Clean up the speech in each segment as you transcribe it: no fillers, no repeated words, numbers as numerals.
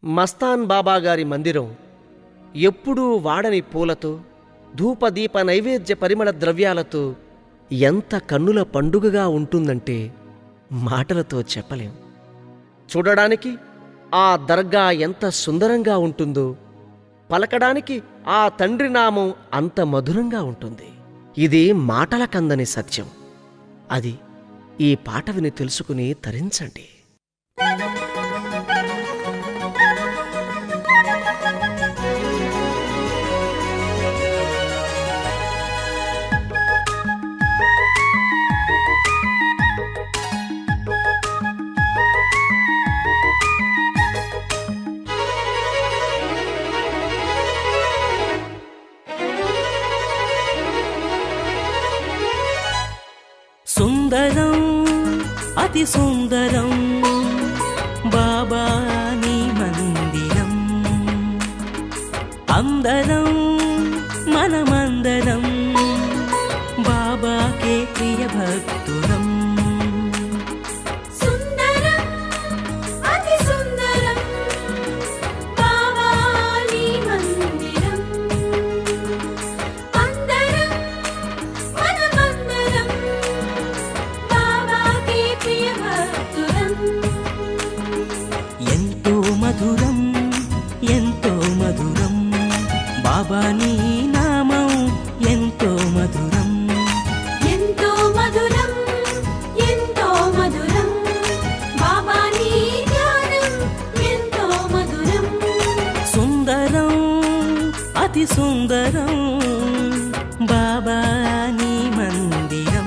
మస్తాన్ బాబాగారి మందిరం ఎప్పుడూ వాడని పూలతో, ధూపదీప నైవేద్య పరిమళ ద్రవ్యాలతో ఎంత కన్నుల పండుగగా ఉంటుందంటే మాటలతో చెప్పలేం. చూడడానికి ఆ దర్గా ఎంత సుందరంగా ఉంటుందో, పలకడానికి ఆ తండ్రి నామం అంత మధురంగా ఉంటుంది. ఇది మాటల కందని సత్యం. అది ఈ పాట విని తెలుసుకుని తరించండి. సుందరం అతి సుందరం బాబా నీ మందిరం, అందరం మనమందరం బాబాకే ప్రియ భక్తులం. మధురం ఎంతో మధురం బాబా నీ నామం, ఎంతో మధురం ఎంతో మధురం ఎంతో మధురం బాబా నీ ధ్యానం, ఎంతో మధురం. సుందరం అతి సుందరం బాబా నీ మందిరం.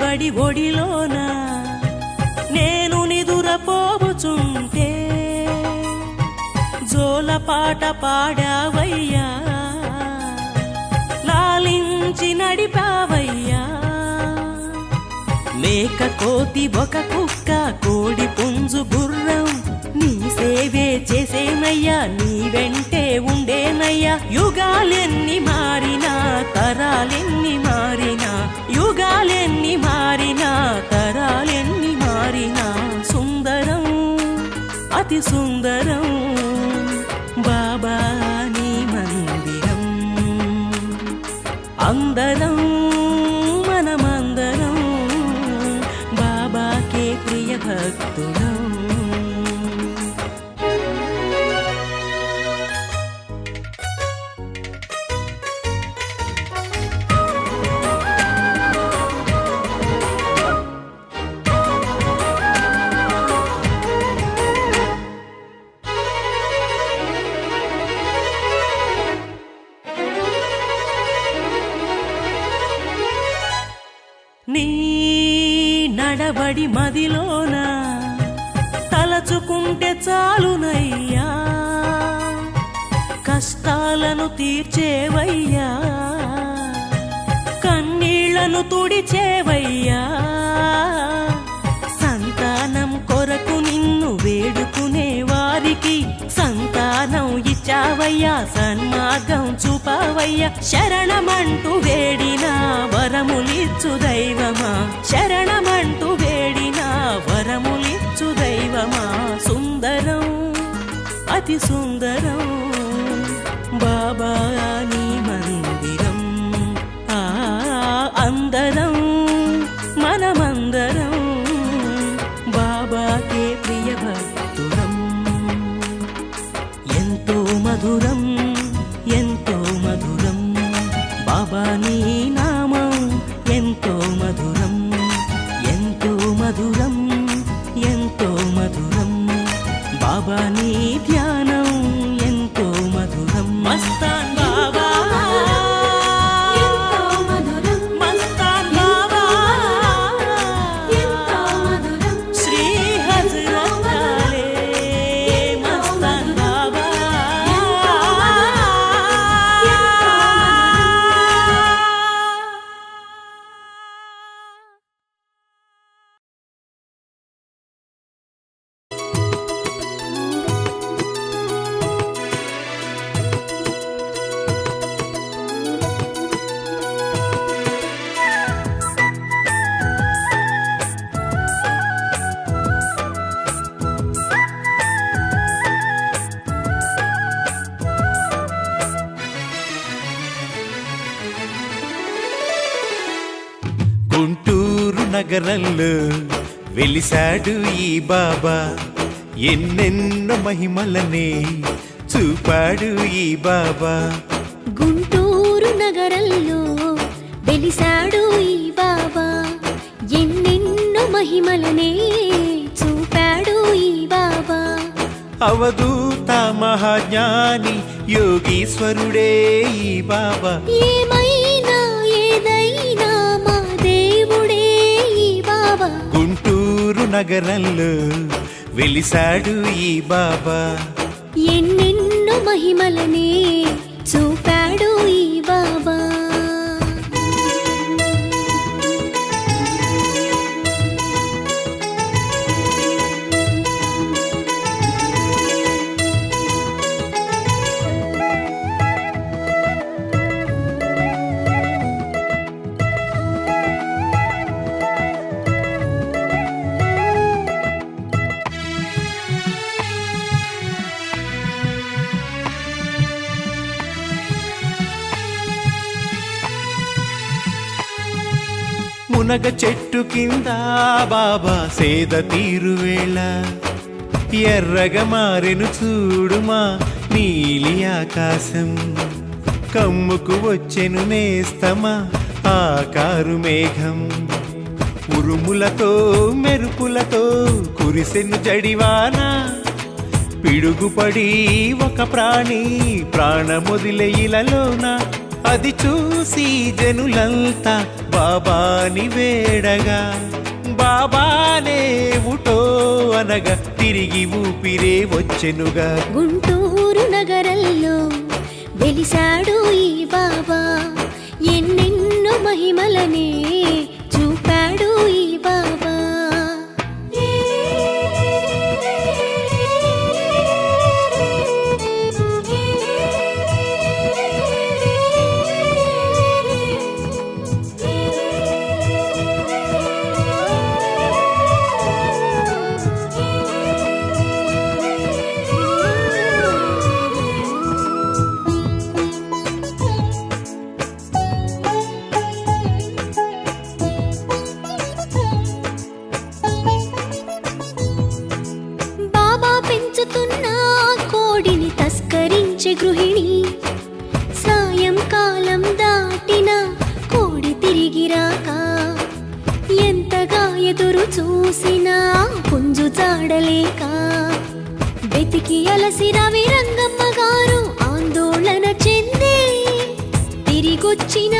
బడి ఒడిలోన నేను నిదురపోవుచుంటే జోలపాట పాడావయ్యా, లాలించి నడిపావయ్యా. మేక కోతి ఒక కుక్క కోడి పుంజు గుర్రం నీ సేవే చేసేనయ్యా, నీ వెంటే ఉండేనయ్యా. యుగాలెన్ని మారినా తరాలెన్ని మారినా, యుగాలెన్ని మారినా తరాలెన్ని మారినా, సుందరం అతి సుందరం బాబా నీ మందిరం. అందరం మనమందరం బాబాకే ప్రియ భక్తులం. నీ నడబడి మదిలోన తలచుకుంటే చాలునయ్యా, కష్టాలను తీర్చేవయ్యా, కన్నీళ్లను తుడిచేవయ్యా. సంతానం కొరకు నిన్ను వేడుకునే వారికి సంతానం ఇచ్చావయ్యా, సన్మార్గం చూపావయ్యా. శరణమంటూ వేడినా వరములిచ్చు దైవమా, శరణమంటూ వేడినా వరములిచ్చు దైవమా. సుందరం అతి సుందరం బాబా నీ మందిరం. అందరం మనమందరం బాబాకే ప్రియ భక్తులం. ఎంతో మధురం ఎంతో మధురం బాబా నీ నామం, ఎంతో మధురం ఎంతో మధురం ఎంతో మధురం బాబా నీ ధ్యానం, ఎంతో మధురం. మస్తాన్ బాబా ఎంతో మధురం మస్తాన్ బాబా ఎంతో మధురం శ్రీ హజరత్ వాలే మస్తాన్ బాబా. నగరంలో వెలిసాడు ఈ బాబా, ఎన్నెన్నో మహిమలనే చూపాడు ఈ బాబా. గుంటూరు నగరంలో వెలిసాడు ఈ బాబా, ఎన్నెన్నో మహిమలనే చూపాడు ఈ బాబా. అవధూత మహాజ్ఞాని యోగీశ్వరుడే ఈ బాబా, ఏమైనా ఏదైనా మా దేవుడే ఈ బాబా. గుంటూరు నగరంలో వెలిసాడు ఈ బాబా. ఎన్నెన్నో మహిమలనే చూపాడు ఈ బాబా. మునగ చెట్టు కింద బాబా సేద తీరువేళ, ఎర్రగా మారెను చూడుమా నీలి ఆకాశం. కమ్ముకు వచ్చెను నేస్తమా ఆకారు మేఘం, ఉరుములతో మెరుపులతో కురిసెను జడివాన. పిడుగుపడి ఒక ప్రాణి ప్రాణమొదిలే ఇలలోన, అది చూసి జనులంతా బాబాని వేడగా, బాబానే ఉటో అనగా తిరిగి ఊపిరే వచ్చెనుగా. గుంటూరు నగరంలో వెలిసాడు ఈ బాబా, ఎన్నెన్నో మహిమలనే చూపాడు ఈ బాబా. పెంచుతున్న కోడిని తస్కరించే గృహిణి, సాయంకాలం దాటిన కోడి తిరిగి రాక, ఎంతగా ఎదురు చూసినా పుంజు చాడలేక, వెతికి అలసి రవి రంగమ్మ గారు ఆందోళన చెందే, తిరిగొచ్చిన